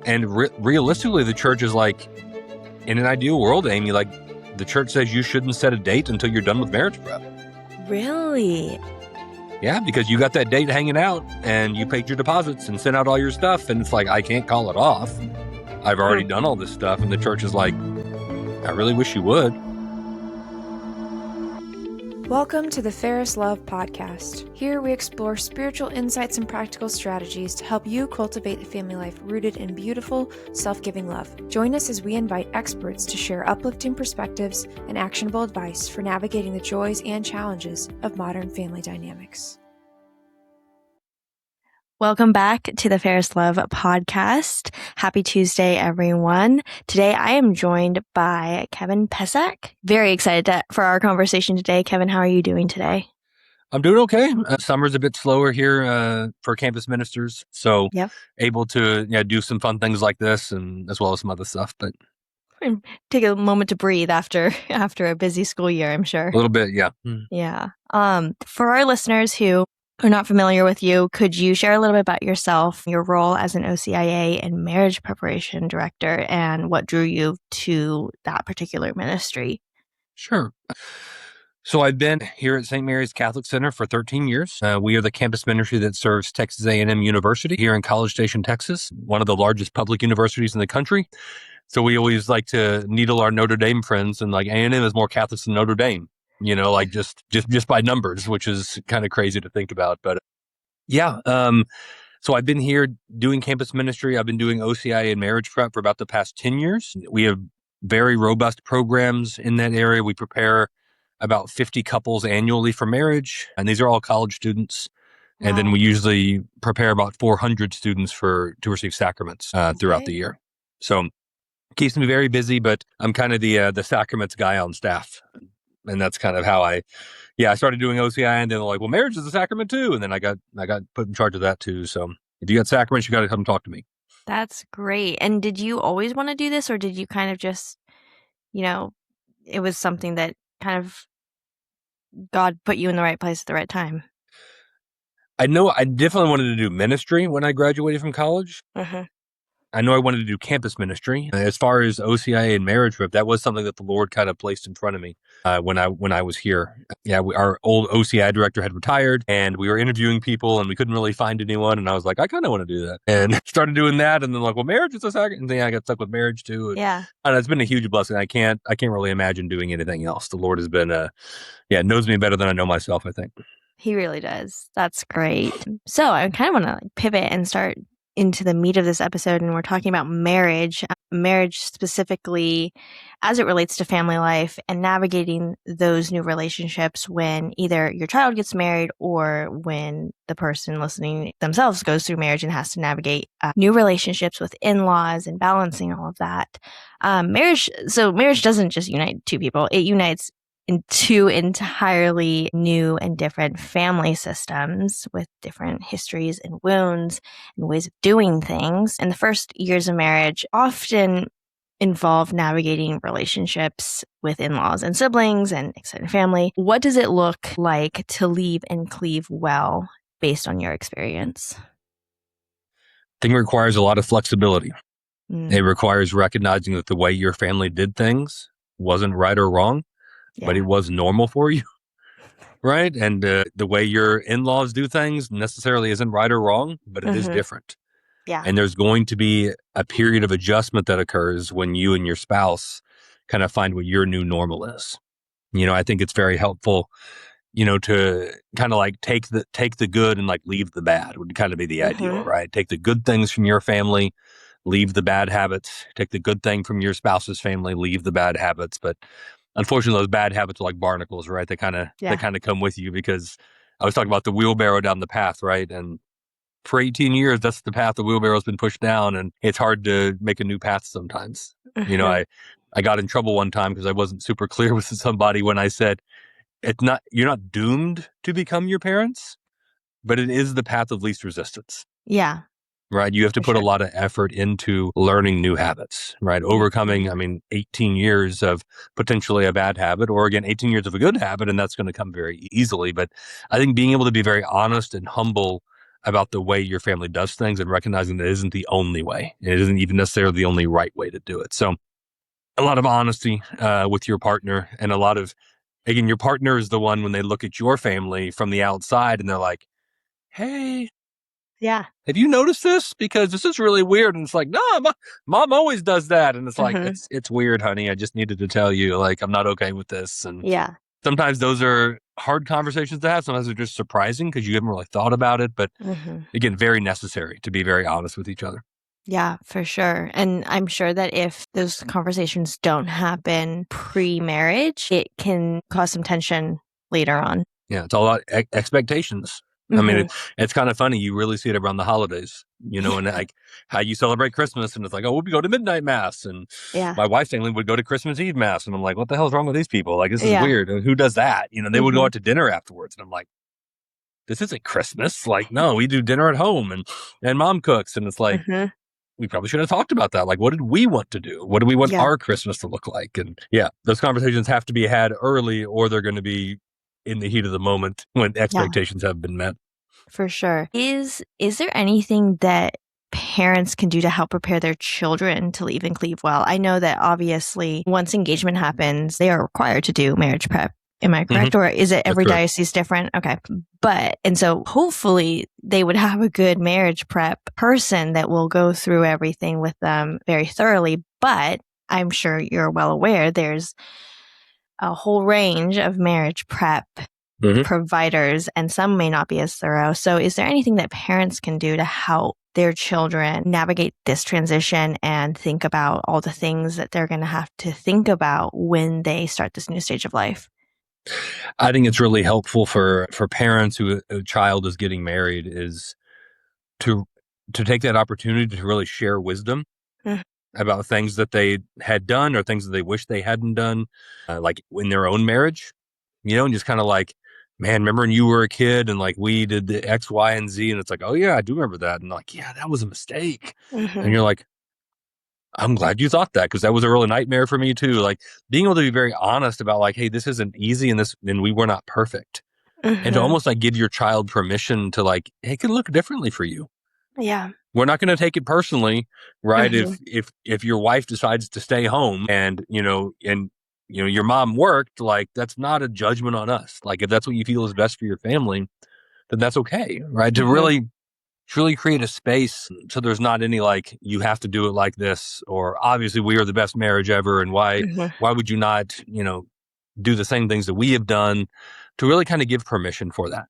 And realistically, the church is like, in an ideal world, Amy, like the church says you shouldn't set a date until you're done with marriage prep. Really? Yeah, because you got that date hanging out and you paid your deposits and sent out all your stuff. And it's like, I can't call it off. I've already done all this stuff. And the church is like, I really wish you would. Welcome to the Ferris Love Podcast. Here we explore spiritual insights and practical strategies to help you cultivate a family life rooted in beautiful, self-giving love. Join us as we invite experts to share uplifting perspectives and actionable advice for navigating the joys and challenges of modern family dynamics. Welcome back to the Ferris Love Podcast. Happy Tuesday, everyone. Today I am joined by Kevin Pesak. Very excited for our conversation today. Kevin, how are you doing today? I'm doing okay. Summer's a bit slower here for campus ministers, so able to do some fun things like this, and as well as some other stuff. But take a moment to breathe after a busy school year, I'm sure. A little bit, yeah. Yeah. For our listeners who are not familiar with you, could you share a little bit about yourself, your role as an OCIA and marriage preparation director, and what drew you to that particular ministry? Sure. So I've been here at St. Mary's Catholic Center for 13 years. We are the campus ministry that serves Texas A&M University here in College Station, Texas, one of the largest public universities in the country. So we always like to needle our Notre Dame friends, and like A&M is more Catholic than Notre Dame. Like just by numbers, which is kind of crazy to think about. But so I've been here doing campus ministry. I've been doing OCIA and marriage prep for about the past 10 years. We have very robust programs in that area. We prepare about 50 couples annually for marriage, and these are all college students. Wow. And then we usually prepare about 400 students to receive sacraments throughout the year. So it keeps me very busy, but I'm kind of the sacraments guy on staff. And that's kind of how I started doing OCI, and then they're like, well, marriage is a sacrament too. And then I got put in charge of that too. So if you got sacraments, you got to come talk to me. That's great. And did you always want to do this, or did you kind of just, it was something that kind of God put you in the right place at the right time? I know I definitely wanted to do ministry when I graduated from college. Uh-huh. I know I wanted to do campus ministry. As far as OCIA and marriage prep, that was something that the Lord kind of placed in front of me when I was here. Yeah, our old OCI director had retired, and we were interviewing people, and we couldn't really find anyone. And I was like, I kind of want to do that, and started doing that. And then like, well, marriage is a second. And then I got stuck with marriage too. And, and it's been a huge blessing. I can't really imagine doing anything else. The Lord has been knows me better than I know myself, I think. He really does. That's great. So I kind of want to pivot and start into the meat of this episode, and we're talking about marriage specifically as it relates to family life and navigating those new relationships when either your child gets married or when the person listening themselves goes through marriage and has to navigate new relationships with in-laws and balancing all of that. Marriage doesn't just unite two people. It unites in two entirely new and different family systems with different histories and wounds and ways of doing things. And the first years of marriage often involve navigating relationships with in-laws and siblings and extended family. What does it look like to leave and cleave well based on your experience? I think it requires a lot of flexibility. It requires recognizing that the way your family did things wasn't right or wrong. But it was normal for you, right? And the way your in-laws do things necessarily isn't right or wrong, but it is different. Yeah. And there's going to be a period of adjustment that occurs when you and your spouse kind of find what your new normal is. I think it's very helpful, to kind of like take the good and like leave the bad would kind of be the ideal, right? Take the good things from your family, leave the bad habits. Take the good thing from your spouse's family, leave the bad habits. But unfortunately, those bad habits are like barnacles, right? They kind of come with you, because I was talking about the wheelbarrow down the path, right? And for 18 years, that's the path the wheelbarrow's been pushed down, and it's hard to make a new path sometimes. I got in trouble one time because I wasn't super clear with somebody when I said, you're not doomed to become your parents, but it is the path of least resistance. Yeah. Right. You have to put a lot of effort into learning new habits, right? Overcoming, 18 years of potentially a bad habit, or again, 18 years of a good habit, and that's going to come very easily. But I think being able to be very honest and humble about the way your family does things and recognizing that it isn't the only way. It isn't even necessarily the only right way to do it. So a lot of honesty with your partner, and a lot of, again, your partner is the one when they look at your family from the outside and they're like, hey, yeah, have you noticed this? Because this is really weird. And it's like, no, mom always does that. And it's like, it's weird, honey. I just needed to tell you, like, I'm not okay with this. And yeah, sometimes those are hard conversations to have. Sometimes they're just surprising because you haven't really thought about it. But again, very necessary to be very honest with each other. Yeah, for sure. And I'm sure that if those conversations don't happen pre-marriage, it can cause some tension later on. Yeah, it's all about expectations. I mean, it's kind of funny. You really see it around the holidays, and like how you celebrate Christmas. And it's like, oh, we go to midnight mass. And my wife's family would go to Christmas Eve mass. And I'm like, what the hell is wrong with these people? Like, this is weird. And who does that? They would go out to dinner afterwards. And I'm like, this isn't Christmas. Like, no, we do dinner at home and mom cooks. And it's like, we probably should have talked about that. Like, what did we want to do? What do we want our Christmas to look like? And those conversations have to be had early, or they're going to be in the heat of the moment when expectations have been met. For sure. Is there anything that parents can do to help prepare their children to leave and cleave well? I know that obviously once engagement happens, they are required to do marriage prep. Am I correct? Or is it every diocese different? Okay. And so hopefully they would have a good marriage prep person that will go through everything with them very thoroughly. But I'm sure you're well aware there's a whole range of marriage prep providers, and some may not be as thorough. So is there anything that parents can do to help their children navigate this transition and think about all the things that they're going to have to think about when they start this new stage of life? I think it's really helpful for parents who a child is getting married is to take that opportunity to really share wisdom about things that they had done or things that they wish they hadn't done, like in their own marriage, and just kind of like, man, remember when you were a kid and like we did the X, Y, and Z, and it's like, oh yeah, I do remember that. And like, yeah, that was a mistake. And you're like, I'm glad you thought that, because that was a real nightmare for me too. Like being able to be very honest about like, hey, this isn't easy and we were not perfect. And to almost like give your child permission to like, hey, it can look differently for you. Yeah. We're not going to take it personally, right? If your wife decides to stay home and your mom worked, like that's not a judgment on us. Like if that's what you feel is best for your family, then that's okay, right? To really create a space so there's not any like, you have to do it like this, or obviously we are the best marriage ever, and why would you not, do the same things that we have done, to really kind of give permission for that,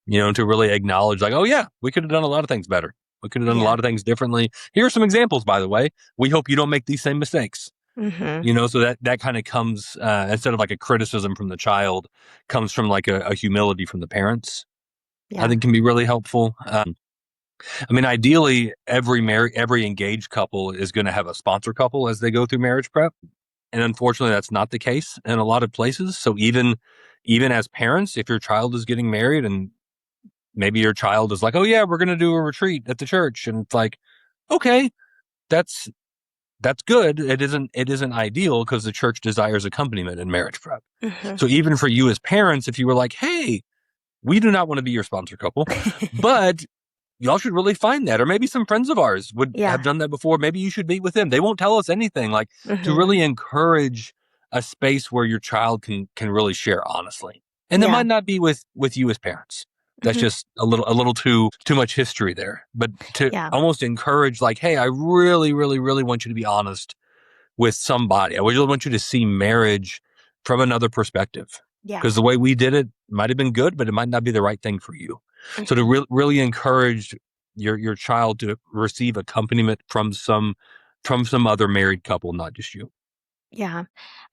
to really acknowledge like, oh yeah, we could have done a lot of things better. We could have done a lot of things differently. Here are some examples, by the way. We hope you don't make these same mistakes. So that kind of comes, instead of like a criticism from the child, comes from like a humility from the parents. I think can be really helpful. I mean, ideally, every engaged couple is going to have a sponsor couple as they go through marriage prep. And unfortunately, that's not the case in a lot of places. So even as parents, if your child is getting married and maybe your child is like, oh yeah, we're going to do a retreat at the church. And it's like, okay, that's good. It isn't ideal because the church desires accompaniment in marriage prep. So even for you as parents, if you were like, hey, we do not want to be your sponsor couple, but y'all should really find that. Or maybe some friends of ours would have done that before. Maybe you should meet with them. They won't tell us anything. Like to really encourage a space where your child can really share honestly. And that might not be with you as parents. That's just a little too much history there. But to almost encourage like, hey, I really, really, really want you to be honest with somebody. I really want you to see marriage from another perspective. Because the way we did it might have been good, but it might not be the right thing for you. So to really encourage your child to receive accompaniment from some other married couple, not just you. Yeah.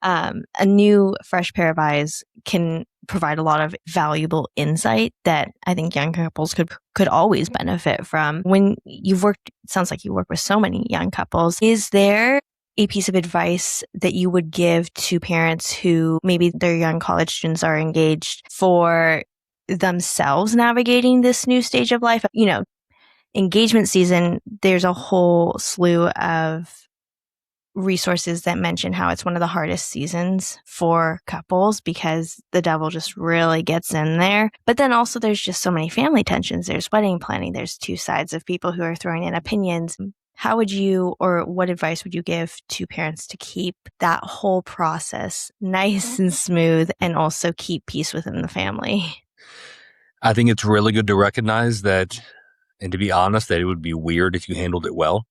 A new fresh pair of eyes can provide a lot of valuable insight that I think young couples could always benefit from. When it sounds like you work with so many young couples, is there a piece of advice that you would give to parents who maybe their young college students are engaged for themselves navigating this new stage of life? Engagement season, there's a whole slew of resources that mention how it's one of the hardest seasons for couples because the devil just really gets in there. But then also there's just so many family tensions. There's wedding planning. There's two sides of people who are throwing in opinions. How would you, or what advice would you give to parents to keep that whole process nice and smooth and also keep peace within the family? I think it's really good to recognize that, and to be honest, that it would be weird if you handled it well,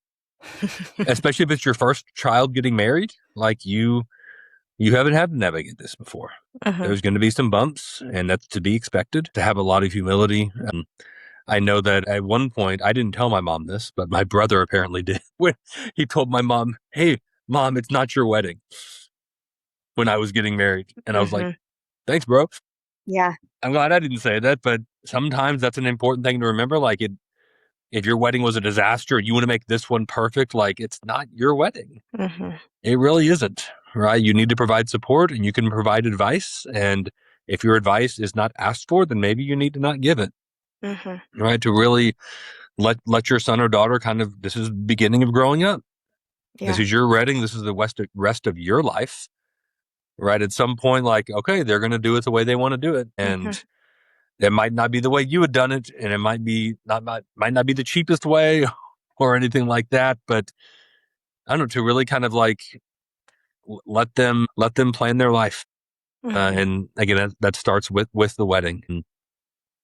especially if it's your first child getting married. Like you haven't had to navigate this before. There's going to be some bumps, and that's to be expected. To have a lot of humility. I know that at one point, I didn't tell my mom this, but my brother apparently did. When he told my mom, "Hey, Mom, it's not your wedding," when I was getting married. And I was like, thanks, bro. Yeah. I'm glad I didn't say that, but sometimes that's an important thing to remember. Like, if your wedding was a disaster and you want to make this one perfect, like, it's not your wedding. It really isn't, right? You need to provide support and you can provide advice. And if your advice is not asked for, then maybe you need to not give it, right? To really let your son or daughter this is the beginning of growing up. Yeah. This is your wedding. This is the rest of your life, right? At some point, like, okay, they're going to do it the way they want to do it. And it might not be the way you had done it. And it might not be the cheapest way or anything like that. But I don't know, to really kind of like let them plan their life. And again, that starts with the wedding. And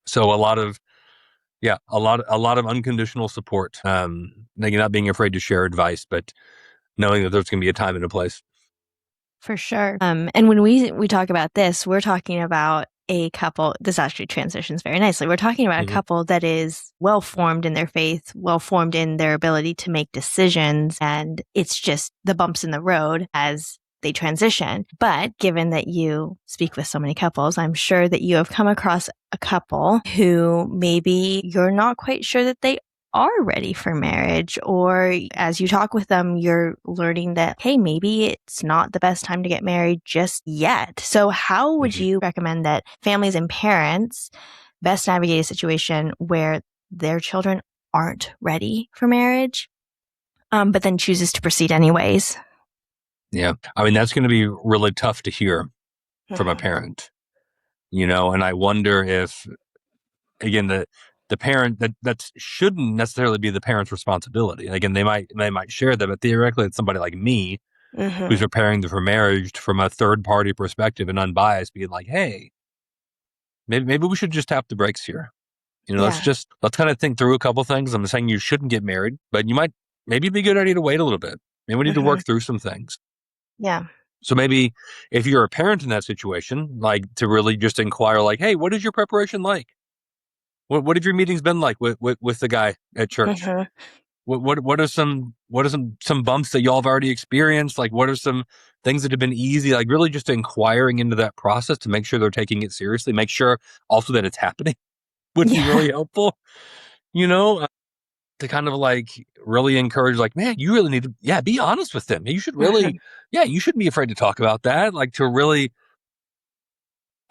so a lot of unconditional support. Not being afraid to share advice, but knowing that there's going to be a time and a place. For sure. And when we talk about this, we're talking about a couple. This actually transitions very nicely. We're talking about a couple that is well-formed in their faith, well-formed in their ability to make decisions. And it's just the bumps in the road as they transition. But given that you speak with so many couples, I'm sure that you have come across a couple who maybe you're not quite sure that they are ready for marriage, or as you talk with them, you're learning that, hey, maybe it's not the best time to get married just yet. So how would you recommend that families and parents best navigate a situation where their children aren't ready for marriage, but then chooses to proceed anyways? Yeah. I mean, that's going to be really tough to hear from a parent, and I wonder if, again, the parent that shouldn't necessarily be the parent's responsibility. Again, they might share that, but theoretically, it's somebody like me who's preparing them for marriage from a third party perspective and unbiased, being like, hey, maybe we should just tap the brakes here. Let's kind of think through a couple things. I'm saying you shouldn't get married, but you might maybe be a good idea to wait a little bit. Maybe we need to work through some things. Yeah. So maybe if you're a parent in that situation, like to really just inquire, like, hey, what is your preparation like? What have your meetings been like with the guy at church? What are some bumps that y'all have already experienced? Like, what are some things that have been easy? Like, really just inquiring into that process to make sure they're taking it seriously. Make sure also that it's happening would be really helpful. To kind of like really encourage, like, man, you really need to, be honest with them. You should really, you shouldn't be afraid to talk about that. Like, to really,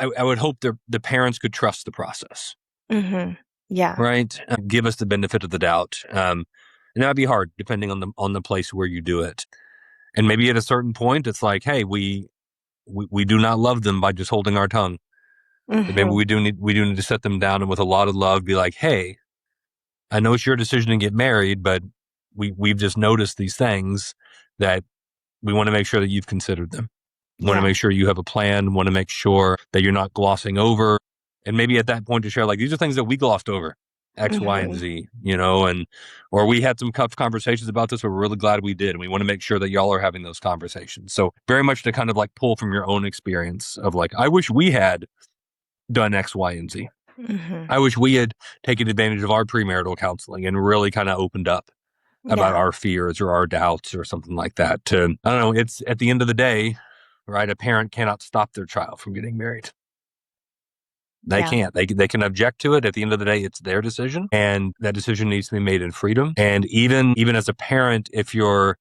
I would hope the parents could trust the process. Yeah. Right. Give us the benefit of the doubt. And that'd be hard depending on the place where you do it. And maybe at a certain point, it's like, hey, we do not love them by just holding our tongue. Maybe we do need to set them down and with a lot of love be like, hey, I know it's your decision to get married, but we've just noticed these things that we want to make sure that you've considered them. We want to make sure you have a plan, want to make sure that you're not glossing over. And maybe at that point to share, like, these are things that we glossed over, X, Y, and Z, or we had some tough conversations about this, but we're really glad we did. And we want to make sure that y'all are having those conversations. So very much to kind of like pull from your own experience of like, I wish we had done X, Y, and Z. I wish we had taken advantage of our premarital counseling and really kind of opened up about our fears or our doubts or something like that. I don't know, it's at the end of the day, right? A parent cannot stop their child from getting married. They can't. They can object to it. At the end of the day, it's their decision, and that decision needs to be made in freedom. And even as a parent, if your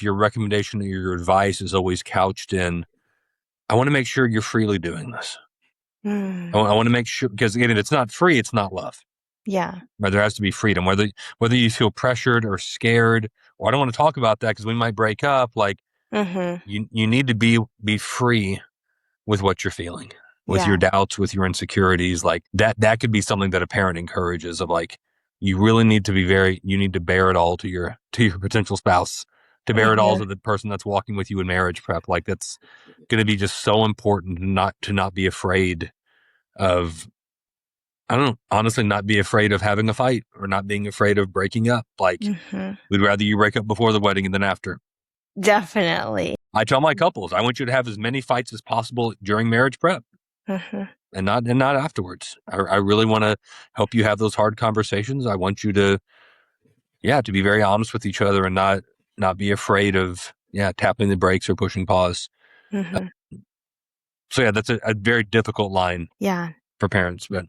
recommendation or your advice is always couched in, I want to make sure you're freely doing this. I want to make sure, because again, if it's not free, it's not love. Yeah. Right? There has to be freedom, whether you feel pressured or scared or I don't want to talk about that because we might break up. Like, you need to be free with what you're feeling, with your doubts, with your insecurities. Like that could be something that a parent encourages of like, you really need to you need to bear it all to your potential spouse, to bear it all to the person that's walking with you in marriage prep. Like that's going to be just so important to not be afraid of, I don't know, honestly, not be afraid of having a fight or not being afraid of breaking up. Like we'd rather you break up before the wedding than after. Definitely. I tell my couples, I want you to have as many fights as possible during marriage prep, and not afterwards. I really want to help you have those hard conversations. I want you to be very honest with each other and not be afraid of tapping the brakes or pushing pause. So that's a very difficult line. For parents, but.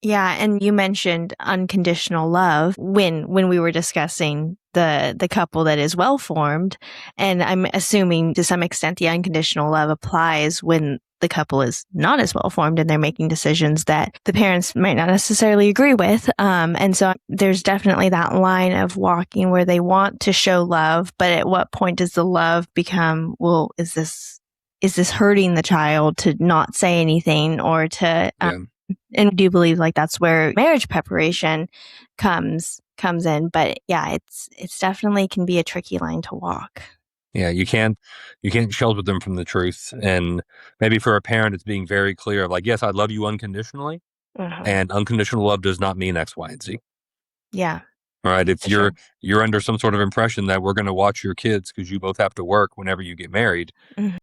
Yeah, and you mentioned unconditional love when we were discussing the couple that is well formed, and I'm assuming to some extent the unconditional love applies when the couple is not as well formed and they're making decisions that the parents might not necessarily agree with. And so there's definitely that line of walking where they want to show love, but at what point does the love become, well, is this hurting the child to not say anything or to and I do believe like that's where marriage preparation comes in. But yeah, it's definitely can be a tricky line to walk. Yeah, you can't shelter them from the truth. And maybe for a parent, it's being very clear, like, yes, I love you unconditionally, and unconditional love does not mean X, Y, and Z. Yeah. All right. If you're under some sort of impression that we're going to watch your kids because you both have to work whenever you get married,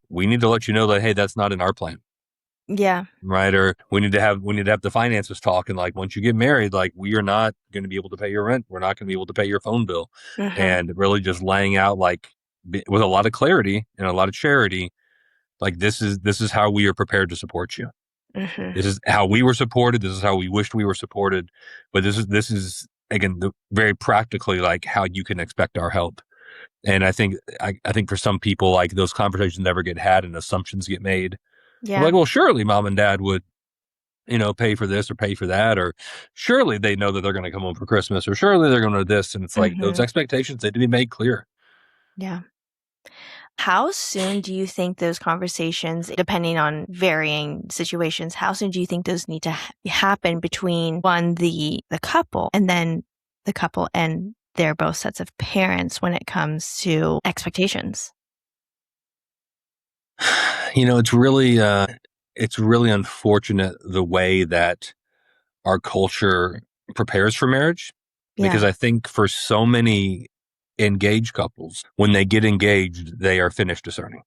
we need to let you know that, hey, that's not in our plan. Yeah. Right. Or we need to have the finances talk. And like, once you get married, like we are not going to be able to pay your rent. We're not going to be able to pay your phone bill. And really just laying out like with a lot of clarity and a lot of charity, like this is how we are prepared to support you. This is how we were supported. This is how we wished we were supported. But this is again, very practically like how you can expect our help. And I think for some people, like those conversations never get had and assumptions get made. Yeah. Like, well, surely mom and dad would, pay for this or pay for that, or surely they know that they're going to come home for Christmas, or surely they're going to do this. And it's like those expectations need to be made clear. Yeah. How soon do you think those conversations, depending on varying situations, how soon do you think those need to happen between the couple and then the couple and their both sets of parents when it comes to expectations? It's really unfortunate the way that our culture prepares for marriage, because I think for so many engaged couples, when they get engaged, they are finished discerning.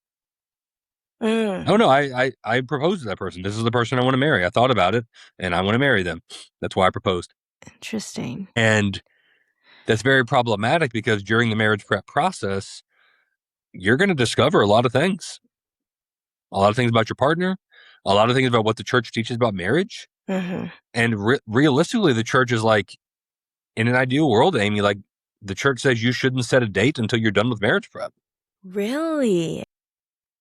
Oh no, I proposed to that person. This is the person I want to marry. I thought about it and I want to marry them. That's why I proposed. Interesting. And that's very problematic because during the marriage prep process, you're going to discover a lot of things about your partner, a lot of things about what the church teaches about marriage. And realistically, the church is like, in an ideal world, Amy, like the church says you shouldn't set a date until you're done with marriage prep. Really?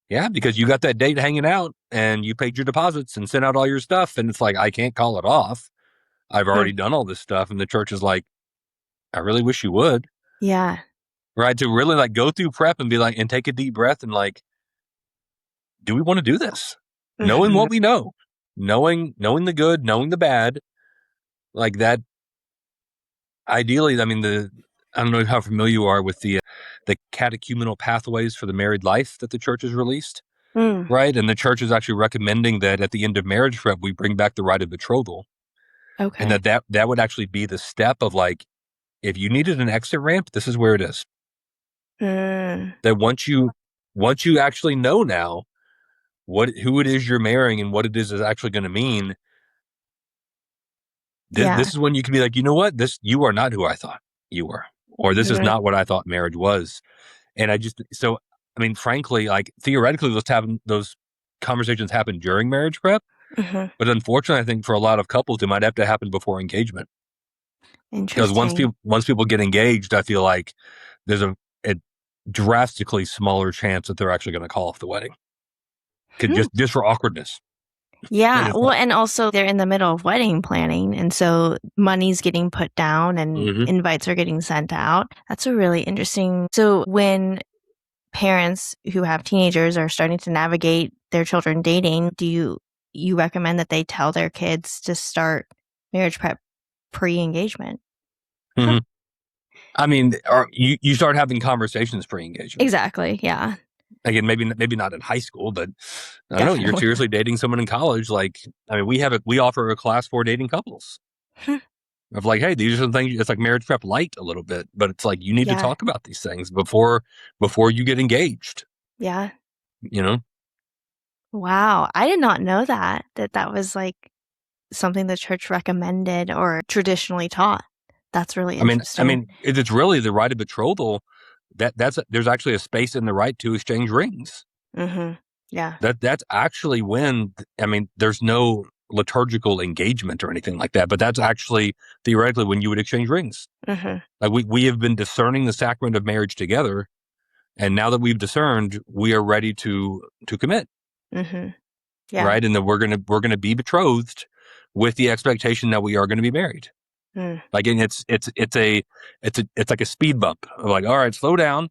Yeah, because you got that date hanging out and you paid your deposits and sent out all your stuff. And it's like, I can't call it off. I've already done all this stuff. And the church is like, I really wish you would. Yeah. Right. To really like go through prep and be like, and take a deep breath and like, do we want to do this? Knowing what we know, knowing the good, knowing the bad, like that. Ideally, I mean, I don't know how familiar you are with the catechumenal pathways for the married life that the church has released, right? And the church is actually recommending that at the end of marriage prep, we bring back the rite of betrothal. Okay. And that would actually be the step of like, if you needed an exit ramp, this is where it is. That once you actually know now who it is you're marrying and what it is actually going to mean, this is when you can be like, you know what, you are not who I thought you were, or this is not what I thought marriage was. And I mean, frankly, like theoretically, those conversations happen during marriage prep. But unfortunately, I think for a lot of couples, it might have to happen before engagement. Because once people get engaged, I feel like there's a drastically smaller chance that they're actually going to call off the wedding. Just for awkwardness. Yeah. Well, and also they're in the middle of wedding planning. And so money's getting put down and invites are getting sent out. That's a really interesting. So when parents who have teenagers are starting to navigate their children dating, do you recommend that they tell their kids to start marriage prep pre-engagement? Mm-hmm. I mean, you start having conversations pre-engagement. Exactly. Yeah. Again, maybe not in high school, but I don't know. You're seriously dating someone in college. Like, I mean, we offer a class for dating couples. Of like, hey, these are some things. It's like marriage prep light a little bit, but it's like you need to talk about these things before you get engaged. Yeah. You know. Wow, I did not know that was like something the church recommended or traditionally taught. That's really interesting. I mean, it's really the rite of betrothal. There's actually a space in the rite to exchange rings. Mm-hmm. Yeah. That's actually when, I mean, there's no liturgical engagement or anything like that, but that's actually theoretically when you would exchange rings. Mm-hmm. Like we have been discerning the sacrament of marriage together, and now that we've discerned, we are ready to commit. Mm-hmm. Yeah. Right, and that we're gonna be betrothed with the expectation that we are going to be married. Like, and it's like a speed bump of like, all right, slow down.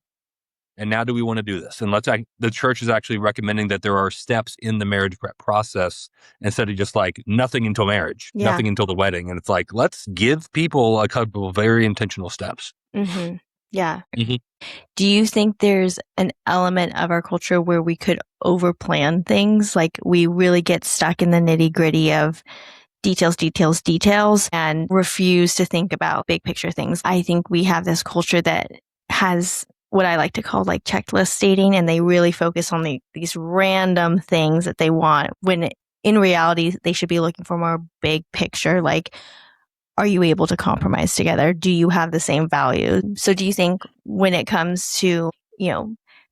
And now do we want to do this? And the church is actually recommending that there are steps in the marriage prep process instead of just like nothing until marriage, nothing until the wedding. And it's like, let's give people a couple of very intentional steps. Mm-hmm. Yeah. Mm-hmm. Do you think there's an element of our culture where we could overplan things? Like we really get stuck in the nitty gritty of details and refuse to think about big picture things. I think we have this culture that has what I like to call like checklist dating, and they really focus on these random things that they want when in reality they should be looking for more big picture, like, are you able to compromise together? Do you have the same value? So do you think when it comes to,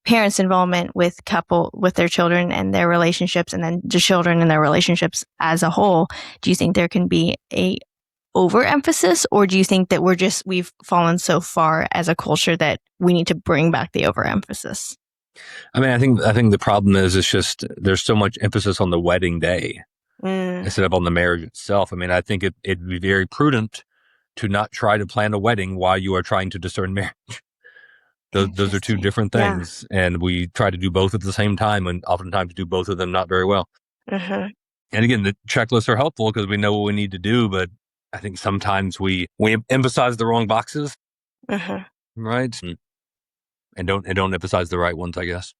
parents' involvement with their children and their relationships, and then the children and their relationships as a whole, do you think there can be a overemphasis, or do you think that we've fallen so far as a culture that we need to bring back the overemphasis? I mean, I think the problem is it's just there's so much emphasis on the wedding day instead of on the marriage itself. I mean, I think it'd be very prudent to not try to plan a wedding while you are trying to discern marriage. Those are two different things, and we try to do both at the same time, and oftentimes do both of them not very well. And again, the checklists are helpful because we know what we need to do, but I think sometimes we emphasize the wrong boxes, right? And don't emphasize the right ones, I guess.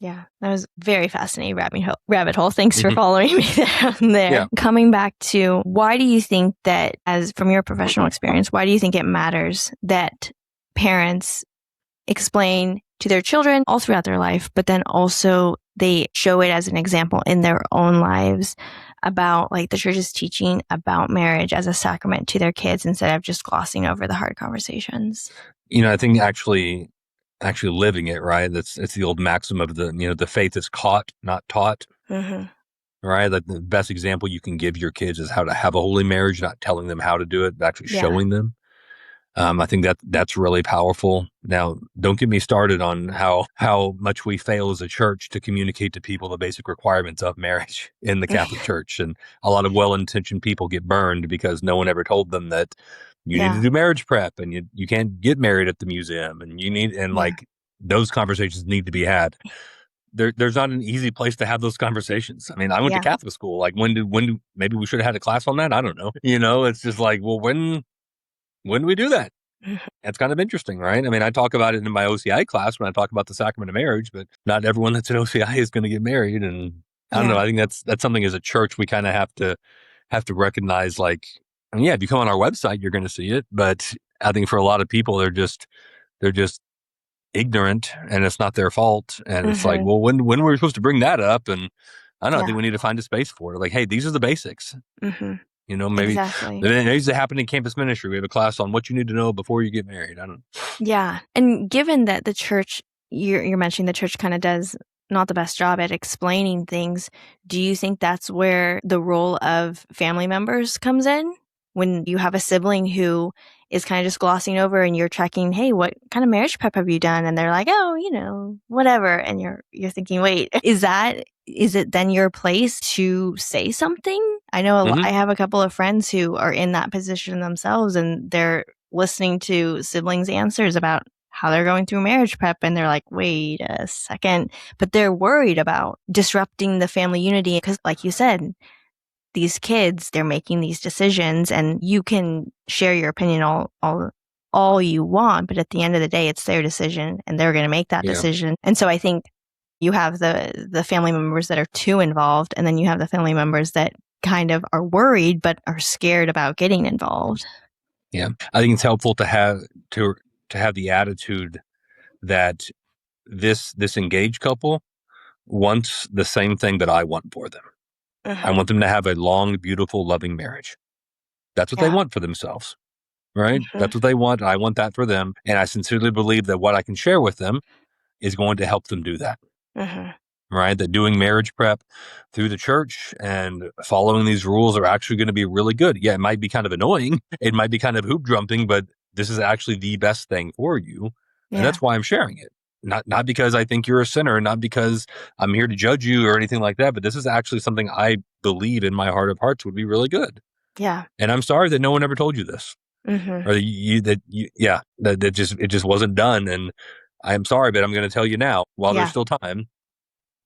Yeah, that was very fascinating rabbit hole. Thanks for following me down there. Yeah. Coming back to, why do you think that, as from your professional experience, why do you think it matters that parents explain to their children all throughout their life, but then also they show it as an example in their own lives about like the church's teaching about marriage as a sacrament to their kids instead of just glossing over the hard conversations? I think actually living it, right? It's the old maxim of the faith is caught, not taught. Right? Like the best example you can give your kids is how to have a holy marriage, not telling them how to do it, but actually showing them. I think that's really powerful. Now, don't get me started on how much we fail as a church to communicate to people the basic requirements of marriage in the Catholic Church. And a lot of well-intentioned people get burned because no one ever told them that you need to do marriage prep, and you can't get married at the museum, and like those conversations need to be had. There's not an easy place to have those conversations. I mean, I went to Catholic school. Like when maybe we should have had a class on that. I don't know. It's just like, well, when do we do that? That's kind of interesting, right? I mean, I talk about it in my OCIA class when I talk about the sacrament of marriage, but not everyone that's in OCIA is going to get married. And I don't know. I think that's something as a church we kind of have to recognize. Like, I mean, if you come on our website, you're going to see it. But I think for a lot of people, they're just ignorant, and it's not their fault. And it's like, well, when were we supposed to bring that up? And I don't know. I think we need to find a space for it. Like, hey, these are the basics. Maybe exactly. It needs to happen in campus ministry. We have a class on what you need to know before you get married. I don't know. Yeah. And given that the church, you're mentioning the church kind of does not the best job at explaining things, do you think that's where the role of family members comes in? When you have a sibling who is kind of just glossing over and you're checking, hey, what kind of marriage prep have you done? And they're like, oh, whatever. And you're thinking, wait, is that is it then your place to say something? I know I have a couple of friends who are in that position themselves, and they're listening to siblings' answers about how they're going through marriage prep, and they're like, wait a second. But they're worried about disrupting the family unity because, like you said, these kids, they're making these decisions, and you can share your opinion all you want, but at the end of the day, it's their decision, and they're going to make that decision. And so I think you have the family members that are too involved, and then you have the family members that kind of are worried but are scared about getting involved. Yeah, I think it's helpful to have the attitude that this engaged couple wants the same thing that I want for them. I want them to have a long, beautiful, loving marriage. That's what they want for themselves, right? That's what they want. I want that for them. And I sincerely believe that what I can share with them is going to help them do that. Right? That doing marriage prep through the church and following these rules are actually going to be really good. Yeah, it might be kind of annoying. It might be kind of hoop jumping, but this is actually the best thing for you. Yeah. And that's why I'm sharing it. Not because I think you're a sinner, not because I'm here to judge you or anything like that, but this is actually something I believe in my heart of hearts would be really good. Yeah. And I'm sorry that no one ever told you this. Or that it just wasn't done. And I'm sorry, but I'm going to tell you now while there's still time.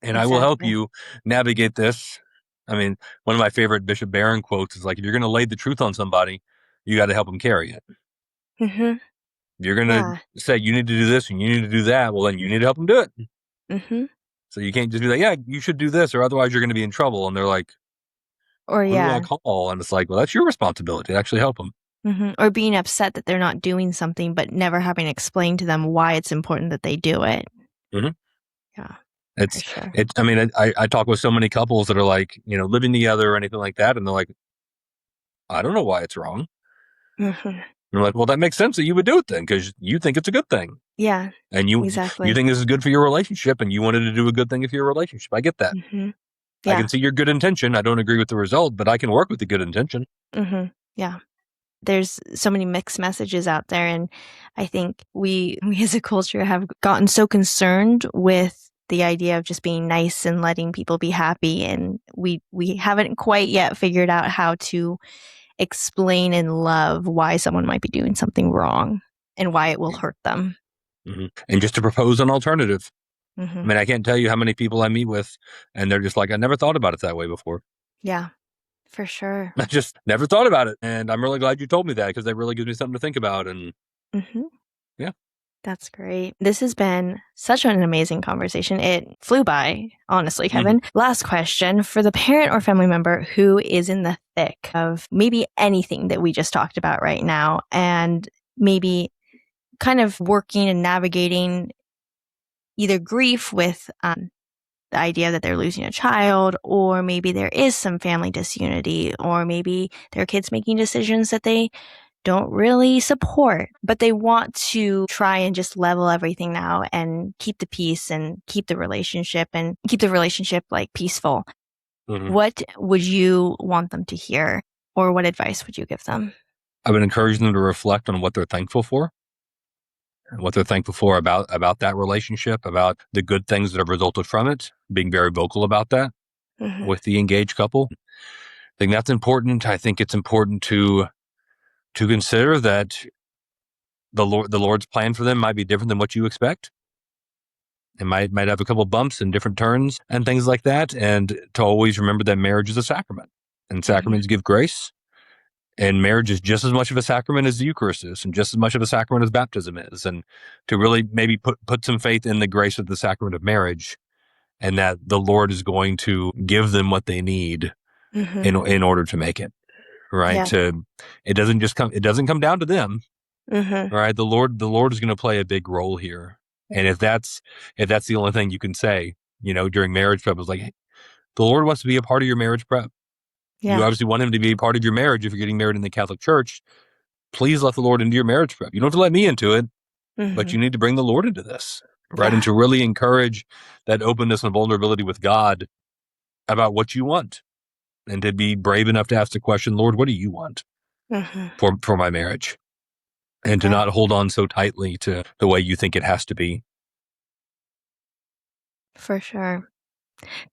And I will help you navigate this. I mean, one of my favorite Bishop Barron quotes is like, if you're going to lay the truth on somebody, you got to help them carry it. If you're going to say you need to do this and you need to do that, well, then you need to help them do it. So you can't just be like, yeah, you should do this or otherwise you're going to be in trouble. And they're like, who do I call? And it's like, well, that's your responsibility to actually help them. Or being upset that they're not doing something, but never having to explain to them why it's important that they do it. Yeah. I mean, I talk with so many couples that are like, living together or anything like that. And they're like, I don't know why it's wrong. And I'm like, well, that makes sense that you would do it then because you think it's a good thing. Yeah. And you think this is good for your relationship and you wanted to do a good thing for your relationship. I get that. I can see your good intention. I don't agree with the result, but I can work with the good intention. Yeah. There's so many mixed messages out there. And I think we as a culture have gotten so concerned with the idea of just being nice and letting people be happy. And we haven't quite yet figured out how to explain in love why someone might be doing something wrong and why it will hurt them. And just to propose an alternative. I mean, I can't tell you how many people I meet with and they're just like, I never thought about it that way before. Yeah, for sure. I just never thought about it. And I'm really glad you told me that because that really gives me something to think about. And yeah. That's great. This has been such an amazing conversation. It flew by, honestly, Kevin. Last question. For the parent or family member who is in the thick of maybe anything that we just talked about right now and maybe kind of working and navigating either grief with the idea that they're losing a child, or maybe there is some family disunity, or maybe their kids making decisions that they don't really support, but they want to try and just level everything now and keep the peace and keep the relationship like peaceful. What would you want them to hear, or what advice would you give them? I would encourage them to reflect on what they're thankful for and what they're thankful for about that relationship, about the good things that have resulted from it, being very vocal about that with the engaged couple. I think that's important. I think it's important to consider that the Lord's plan for them might be different than what you expect. It might have a couple bumps and different turns and things like that. And to always remember that marriage is a sacrament and sacraments give grace. And marriage is just as much of a sacrament as the Eucharist is and just as much of a sacrament as baptism is. And to really maybe put some faith in the grace of the sacrament of marriage and that the Lord is going to give them what they need in order to make it. Right. Yeah. It doesn't come down to them. Right. The Lord is going to play a big role here. And if that's the only thing you can say, during marriage prep, is like, hey, the Lord wants to be a part of your marriage prep. Yeah. You obviously want him to be a part of your marriage. If you're getting married in the Catholic Church, please let the Lord into your marriage prep. You don't have to let me into it, but you need to bring the Lord into this. Right. Yeah. And to really encourage that openness and vulnerability with God about what you want. And to be brave enough to ask the question, Lord, what do you want for my marriage? And to not hold on so tightly to the way you think it has to be. For sure.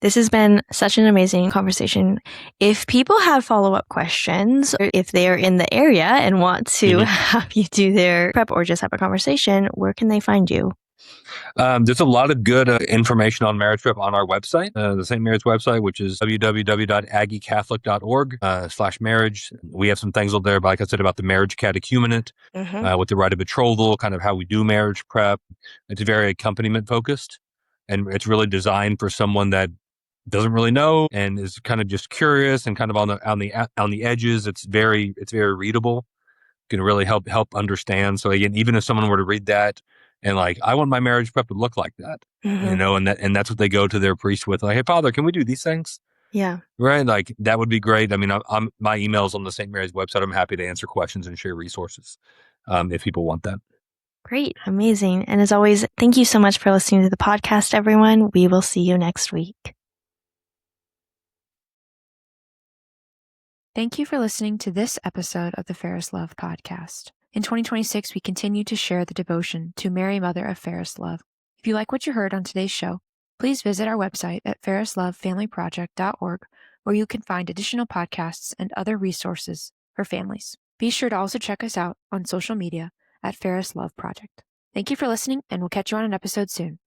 This has been such an amazing conversation. If people have follow-up questions, or if they are in the area and want to have you do their prep or just have a conversation, where can they find you? There's a lot of good information on marriage prep on our website, the St. Mary's website, which is www.aggiecatholic.org/marriage. We have some things on there, like I said, about the marriage catechumenate, with the rite of betrothal, kind of how we do marriage prep. It's very accompaniment focused, and it's really designed for someone that doesn't really know and is kind of just curious and kind of on the edges. It's very readable. Can really help understand. So again, even if someone were to read that and like, I want my marriage prep to look like that, and that's what they go to their priest with, like, hey, Father, can we do these things? Yeah. Right. Like that would be great. I mean, my email's on the St. Mary's website. I'm happy to answer questions and share resources if people want that. Great. Amazing. And as always, thank you so much for listening to the podcast, everyone. We will see you next week. Thank you for listening to this episode of the Fairest Love podcast. In 2026, we continue to share the devotion to Mary, Mother of Fairest Love. If you like what you heard on today's show, please visit our website at fairestlovefamilyproject.org, where you can find additional podcasts and other resources for families. Be sure to also check us out on social media at Fairest Love Project. Thank you for listening, and we'll catch you on an episode soon.